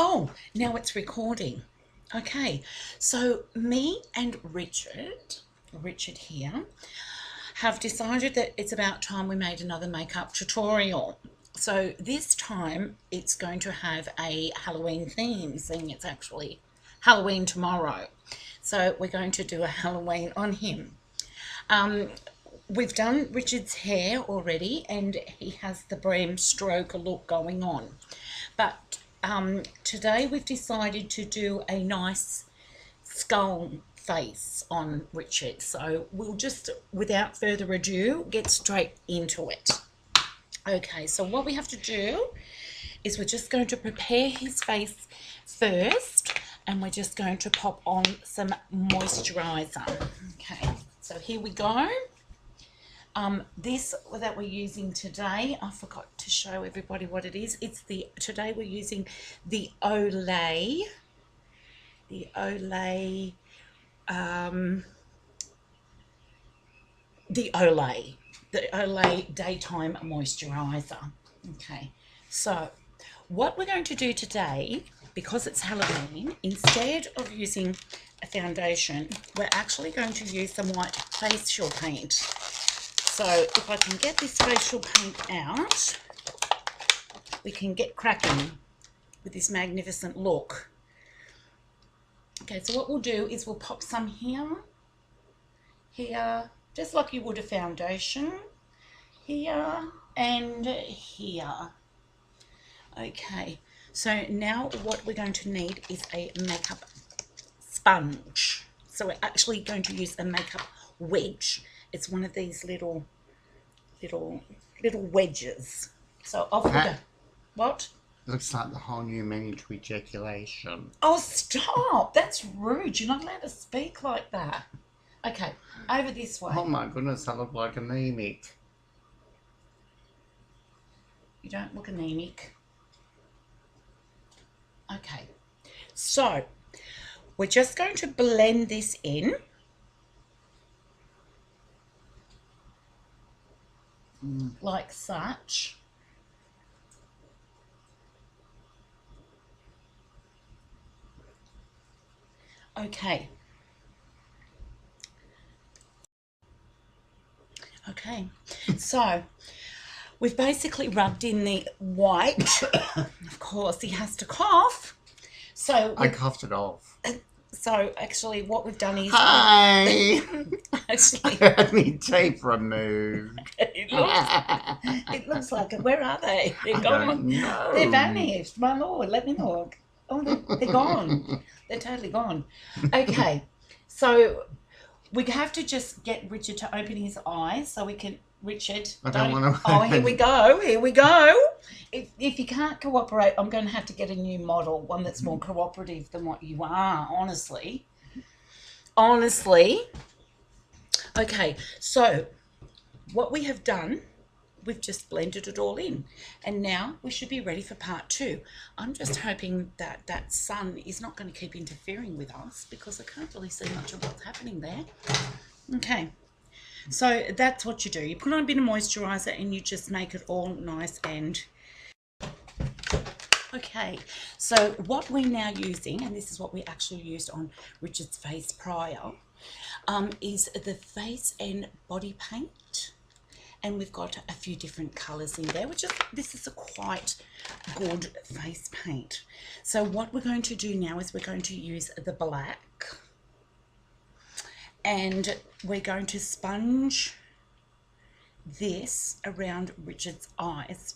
Oh, now it's recording. Okay, so me and Richard here, have decided that it's about time we made another makeup tutorial. So this time it's going to have a Halloween theme, seeing it's actually Halloween tomorrow. So we're going to do a Halloween on him. Um, we've done Richard's hair already, and he has the Bram Stoker look going on. But today we've decided to do a nice skull face on Richard. So we'll just, without further ado, get straight into it. Okay, so what we have to do is we're just going to prepare his face first, and we're just going to pop on some moisturizer. Okay, so here we go. This that we're using today, I forgot to show everybody what it is. Today we're using the Olay, the Olay, the Olay, the Olay Daytime Moisturizer. Okay, so what we're going to do today, because it's Halloween, instead of using a foundation, we're actually going to use some white facial paint. So if I can get this facial paint out, we can get cracking with this magnificent look. Okay, so what we'll do is we'll pop some here, just like you would a foundation, here and here. Okay, so now what we're going to need is a makeup sponge. So we're actually going to use a makeup wedge. It's one of these little wedges. So off we go. What? Looks like the whole new menu to ejaculation. Oh, stop! That's rude. You're not allowed to speak like that. Okay, over this way. Oh my goodness, I look like anemic. You don't look anemic. Okay, so we're just going to blend this in. Like such. Okay. Okay, so we've basically rubbed in the white. Of course, he has to cough. So I coughed it off. So actually what we've done is... Hi! Actually, I had my teeth removed. it looks like it. Where are they? They're gone. They're vanished. My lord, let me look. Oh, they're gone. They're totally gone. Okay, so we have to just get Richard to open his eyes so we can... Richard, I don't want to... Oh, here we go. Here we go. If you can't cooperate, I'm going to have to get a new model, one that's more cooperative than what you are, honestly. Honestly. Okay, so what we have done, we've just blended it all in, and now we should be ready for part 2. I'm just hoping that that sun is not going to keep interfering with us, because I can't really see much of what's happening there. Okay, so that's what you do. You put on a bit of moisturizer and you just make it all nice and... Okay, so what we're now using, and this is what we actually used on Richard's face prior, is the face and body paint. And we've got a few different colours in there, this is a quite good face paint. So what we're going to do now is we're going to use the black, and we're going to sponge this around Richard's eyes.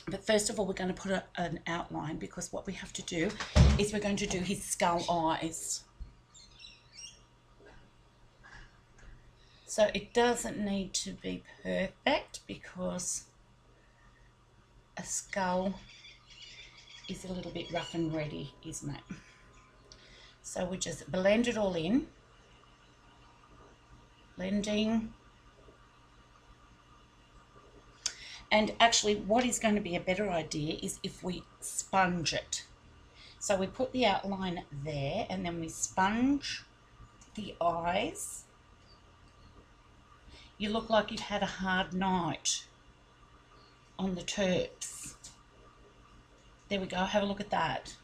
But first of all, we're going to put an outline, because what we have to do is we're going to do his skull eyes. So it doesn't need to be perfect, because a skull is a little bit rough and ready, isn't it? So we just blend it all in. Blending. And actually what is going to be a better idea is if we sponge it. So we put the outline there, and then we sponge the eyes. You look like you've had a hard night on the Terps. There we go, have a look at that.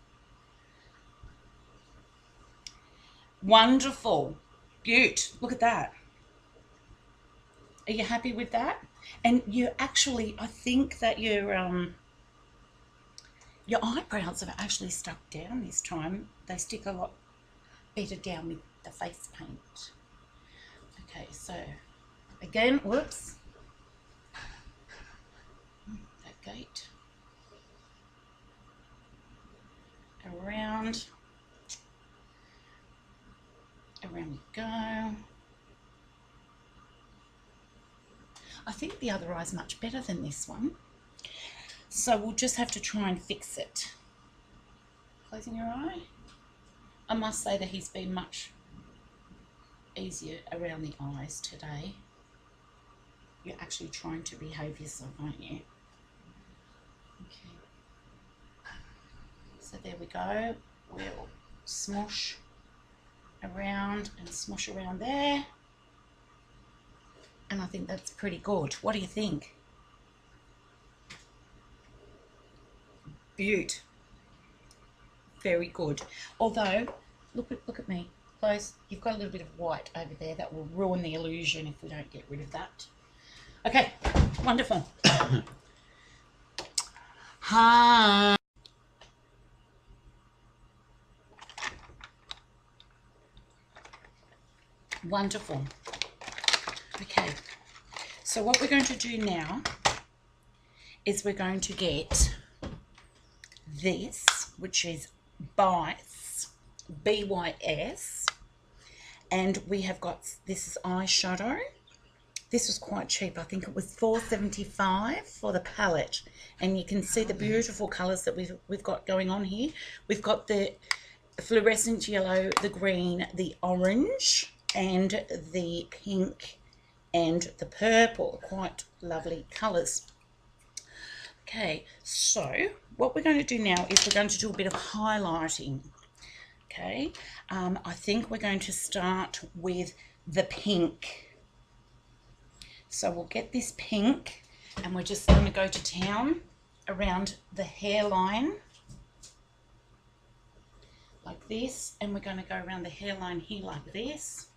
Wonderful. Beaut. Look at that. Are you happy with that? And you actually, I think that your eyebrows have actually stuck down this time. They stick a lot better down with the face paint. Okay, so again, whoops, that gate. Around we go. I think the other eye's much better than this one. So we'll just have to try and fix it. Closing your eye. I must say that he's been much easier around the eyes today. You're actually trying to behave yourself, aren't you? Okay. So there we go. We'll smush around and smush around there. And I think that's pretty good. What do you think? Beaut. Very good. Although, look at me. Close. You've got a little bit of white over there. That will ruin the illusion if we don't get rid of that. Okay, wonderful. Hi. Wonderful. Okay, so what we're going to do now is we're going to get this, which is Bys, B-Y-S, and we have got, this is eyeshadow. This was quite cheap. I think it was $4.75 for the palette, and you can see the beautiful colours that we've got going on here. We've got the fluorescent yellow, the green, the orange, and the pink and the purple. Quite lovely colours. Okay, so what we're going to do now is we're going to do a bit of highlighting. Okay, I think we're going to start with the pink. So we'll get this pink and we're just going to go to town around the hairline like this, and we're going to go around the hairline here like this.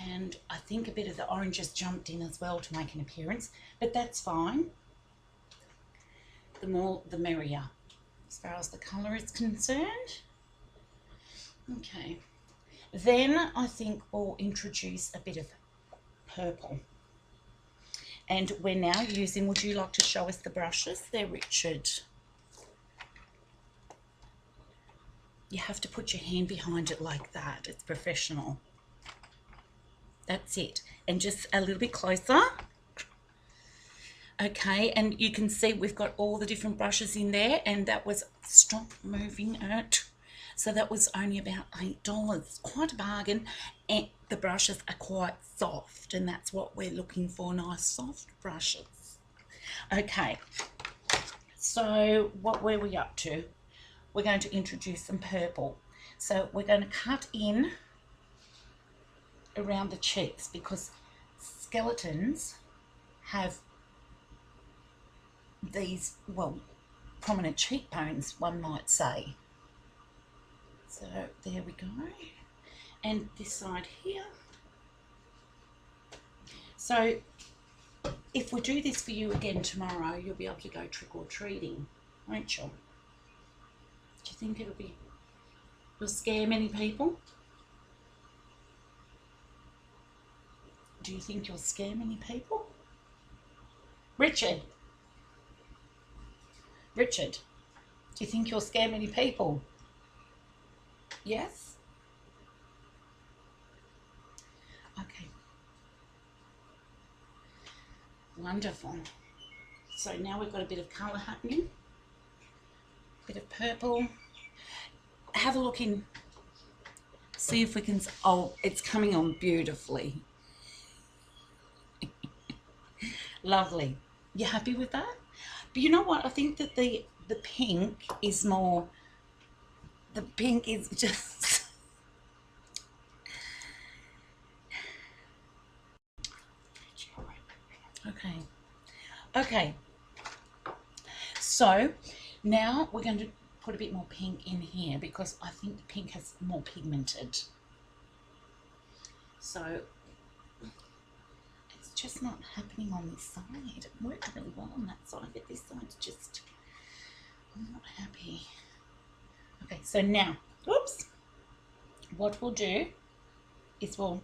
And I think a bit of the orange has jumped in as well to make an appearance, but that's fine. The more the merrier as far as the colour is concerned. Okay, then I think we'll introduce a bit of purple. And we're now using, would you like to show us the brushes there, Richard? You have to put your hand behind it like that. It's professional. That's it. And just a little bit closer. Okay, and you can see we've got all the different brushes in there, and that was, stop moving it. So that was only about $8. Quite a bargain. And the brushes are quite soft, and that's what we're looking for, nice soft brushes. Okay, so what were we up to? We're going to introduce some purple. So we're going to cut in around the cheeks, because skeletons have these, well, prominent cheekbones, one might say. So there we go. And this side here. So if we do this for you again tomorrow, you'll be able to go trick-or-treating, won't you? Do you think it'll scare many people? Do you think you'll scare many people? Richard, do you think you'll scare many people? Yes? Okay. Wonderful. So now we've got a bit of colour happening. Bit of purple. Have a look in. See if we can, oh, it's coming on beautifully. Lovely. You happy with that? But you know what? I think that the pink is more, the pink is just... Okay. So now we're going to put a bit more pink in here because I think the pink has more pigmented. So it's just not happening on this side. It worked really well on that side, but this side's just, I'm not happy. Okay, so now, whoops, what we'll do is we'll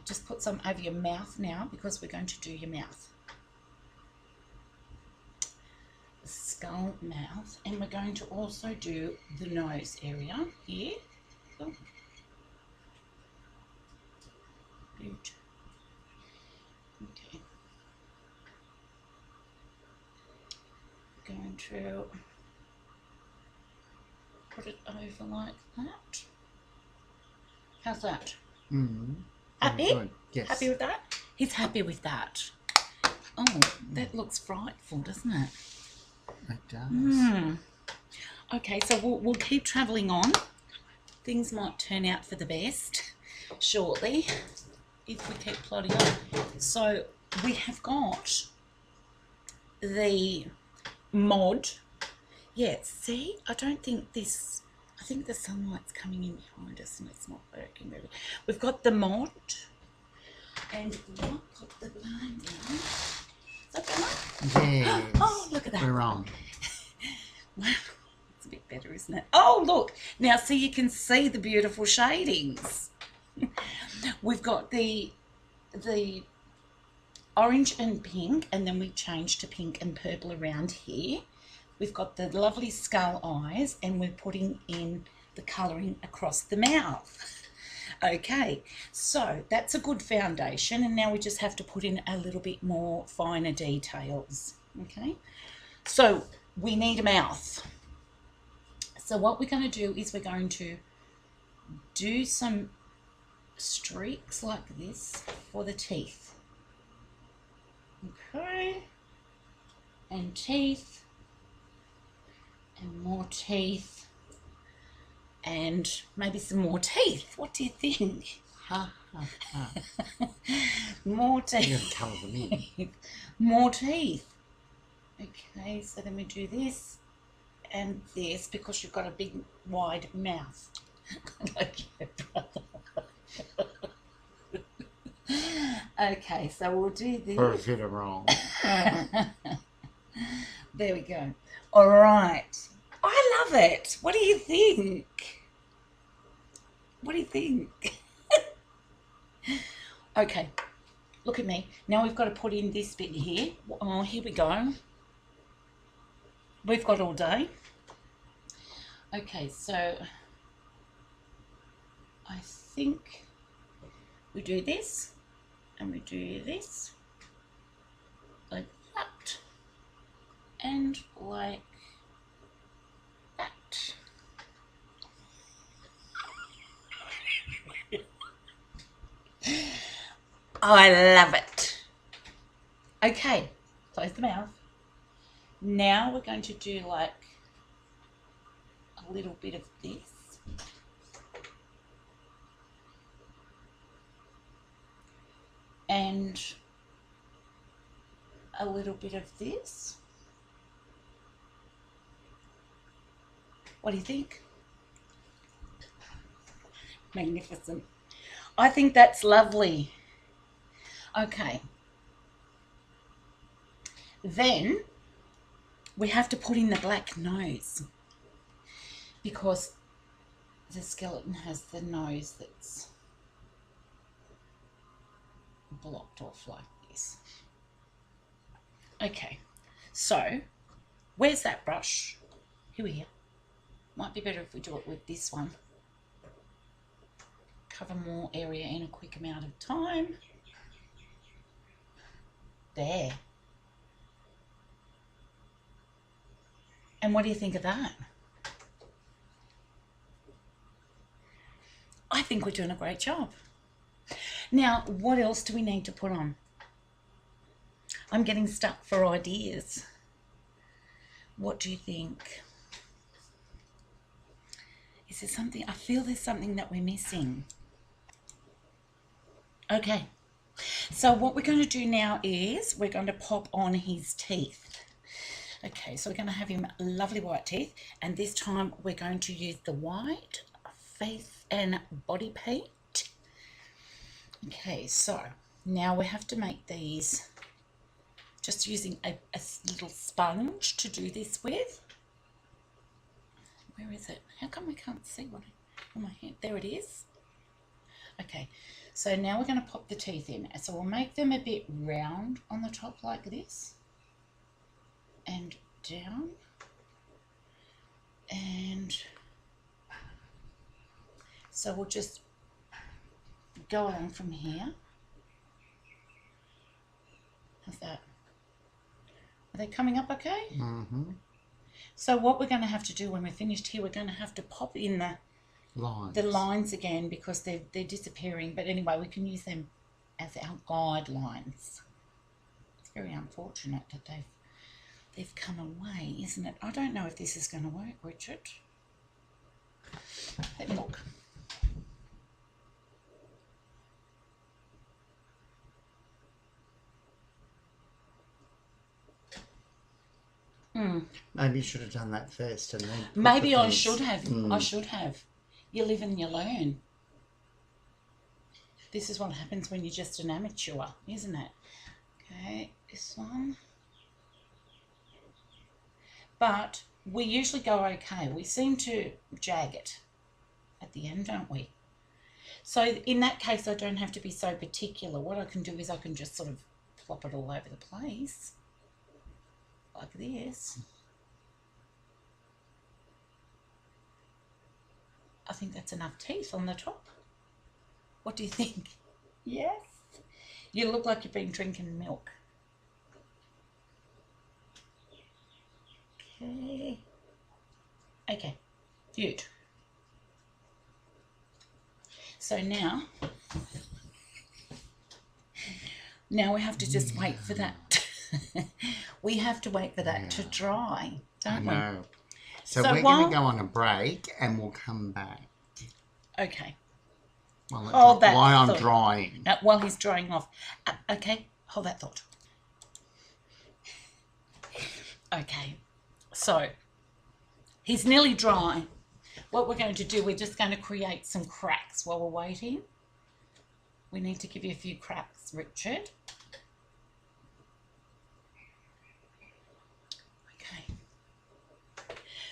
just put some over your mouth now because we're going to do your mouth. The skull, mouth, and we're going to also do the nose area here. Oh. Good. Okay. Going to put it over like that. How's that? Mm-hmm. Happy? Good. Yes. Happy with that? He's happy with that. Oh, that looks frightful, doesn't it? It does. Mm. Okay, so we'll keep travelling on. Things might turn out for the best shortly if we keep plodding on. So we have got the mod. Yeah, see, I don't think this, I think the sunlight's coming in behind us and it's not working very well. We've got the mod and we'll put the line down. Is that better? Yes. Oh, look at that. We're on. Wow, it's a bit better, isn't it? Oh, look. Now, see, you can see the beautiful shadings. We've got the orange and pink, and then we changed to pink and purple around here. We've got the lovely skull eyes, and we're putting in the colouring across the mouth. Okay, so that's a good foundation, and now we just have to put in a little bit more finer details. Okay, so we need a mouth. So what we're going to do is we're going to do some streaks like this for the teeth. Okay, and teeth, and more teeth, and maybe some more teeth. What do you think? Ha, ha, ha. More You're teeth. going to colour them in. More teeth. Okay, so then we do this and this because you've got a big wide mouth. Okay, so we'll do this. Or is it wrong? There we go. All right. I love it. What do you think? What do you think? Okay, look at me. Now we've got to put in this bit here. Oh, here we go. We've got all day. Okay, so I think we do this and we do this like that and like that. I love it. Okay, close the mouth. Now we're going to do like a little bit of this. And a little bit of this. What do you think? Magnificent. I think that's lovely. Okay. Then we have to put in the black nose because the skeleton has the nose that's blocked off like this. Okay, so where's that brush? Here. Might be better if we do it with this one. Cover more area in a quick amount of time. There. And what do you think of that? I think we're doing a great job. Now, what else do we need to put on? I'm getting stuck for ideas. What do you think? Is there something? I feel there's something that we're missing. Okay. So what we're going to do now is we're going to pop on his teeth. Okay, so we're going to have him lovely white teeth, and this time we're going to use the white face and body paint. Okay, so now we have to make these just using a little sponge to do this with. Where is it? How come I can't see what on my hand? There it is. Okay, so now we're going to pop the teeth in. So we'll make them a bit round on the top like this, and down, and so we'll just go along from here. How's that? Are they coming up okay? Mm-hmm. So what we're going to have to do when we're finished here, we're going to have to pop in the lines again because they're disappearing. But anyway, we can use them as our guidelines. It's very unfortunate that they've come away, isn't it? I don't know if this is going to work, Richard. Let me look. Maybe you should have done that first and then. Maybe I should have. I should have. You live and you learn. This is what happens when you're just an amateur, isn't it? Okay, this one. But we usually go okay. We seem to jag it at the end, don't we? So in that case, I don't have to be so particular. What I can do is I can just sort of plop it all over the place. Like this. I think that's enough teeth on the top. What do you think? Yes? You look like you've been drinking milk. Okay. Okay. Good. So now we have to just wait for that. We have to wait for that to dry, don't we? I know. So we're going to go on a break and we'll come back. Okay. While I'm drying. While he's drying off. Okay, hold that thought. Okay, so he's nearly dry. What we're going to do, we're just going to create some cracks while we're waiting. We need to give you a few cracks, Richard. Okay.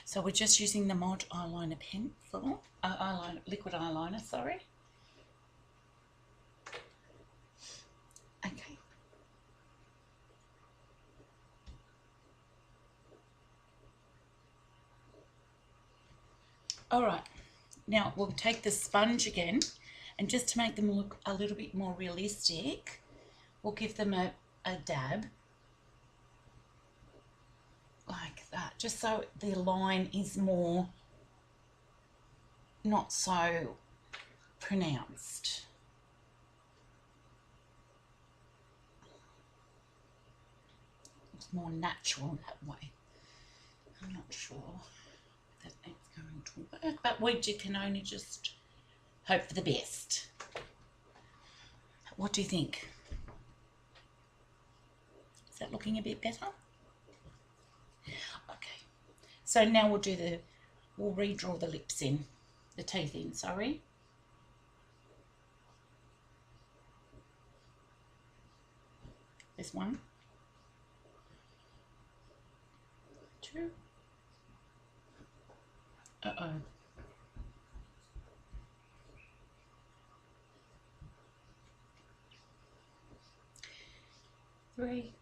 So we're just using the Mod eyeliner pencil, liquid eyeliner, sorry. Okay. All right. Now we'll take the sponge again, and just to make them look a little bit more realistic, we'll give them a dab. Like that, just so the line is more not so pronounced. It's more natural that way. I'm not sure that it's going to work, but we can only just hope for the best. What do you think? Is that looking a bit better? Okay, so now we'll redraw the lips in, the teeth in, sorry. This one. 2. Uh-oh. 3.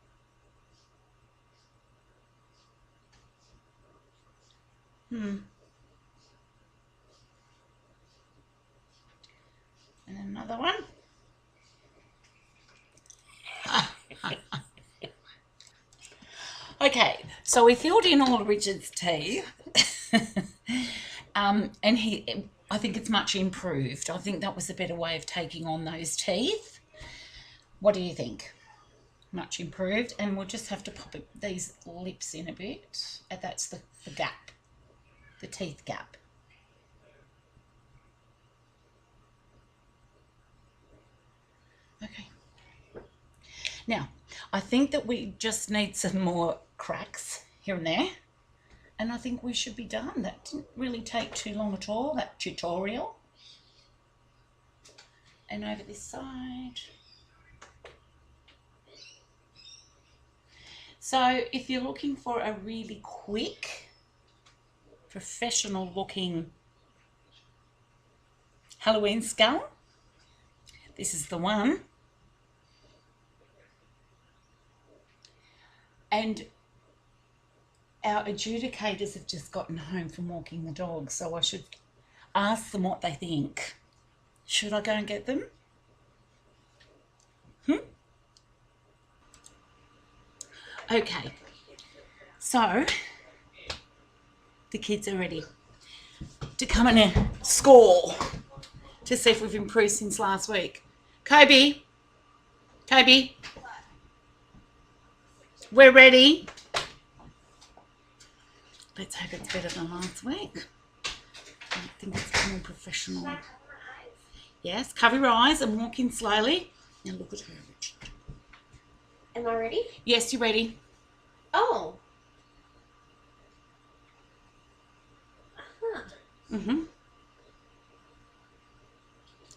And another one. Okay, so we filled in all of Richard's teeth. And I think it's much improved. I think that was a better way of taking on those teeth. What do you think? Much improved. And we'll just have to pop these lips in a bit. And that's the gap, the teeth gap. Okay. Now, I think that we just need some more cracks here and there. And I think we should be done. That didn't really take too long at all, that tutorial. And over this side. So if you're looking for a really quick, professional looking Halloween skull, this is the one. And our adjudicators have just gotten home from walking the dog, so I should ask them what they think. Should I go and get them? Okay, so the kids are ready to come and score to see if we've improved since last week. Kobe, we're ready. Let's hope it's better than last week. I think it's more professional. Yes, cover your eyes and walk in slowly. Now look at her, Richard. Am I ready? Yes, you're ready. Oh.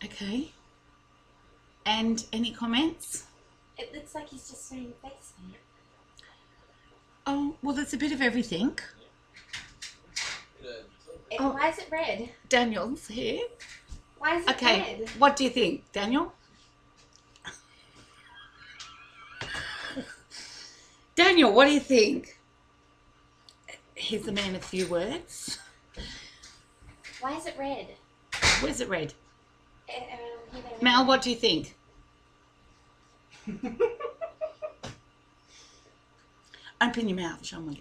Okay. And any comments? It looks like he's just wearing a face paint. Oh, well, there's a bit of everything. Why is it red? Daniel's here. Why is it Okay, red? what do you think, Daniel? Daniel, what do you think? He's a man of few words. Why is it red? Where's it red? Here Mel, what do you think? Open your mouth, show me.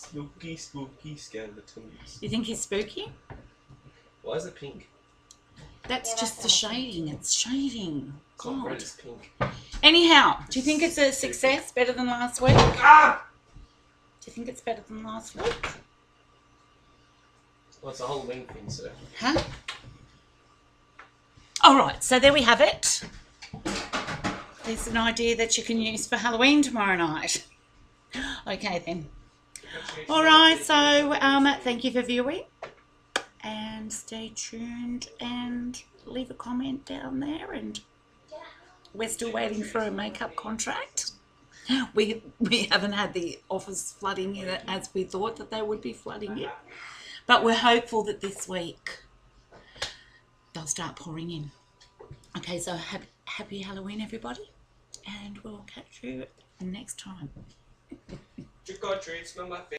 Spooky, spooky skeletons. You think he's spooky? Why is it pink? That's Yeah, just the that's shading. It's shading. It's not red, God. it's pink. Anyhow, do you think it's a success? Better than last week? Ah! Do you think it's better than last week? Well, it's a Halloween thing, so. Huh? All right, so there we have it. There's an idea that you can use for Halloween tomorrow night. Okay, then. All right, so thank you for viewing. And stay tuned and leave a comment down there. And we're still waiting for a makeup contract. We haven't had the offers flooding in as we thought that they would be flooding in. But we're hopeful that this week they'll start pouring in. Okay, so happy Halloween, everybody. And we'll catch you next time. Trick or treat, smell my face.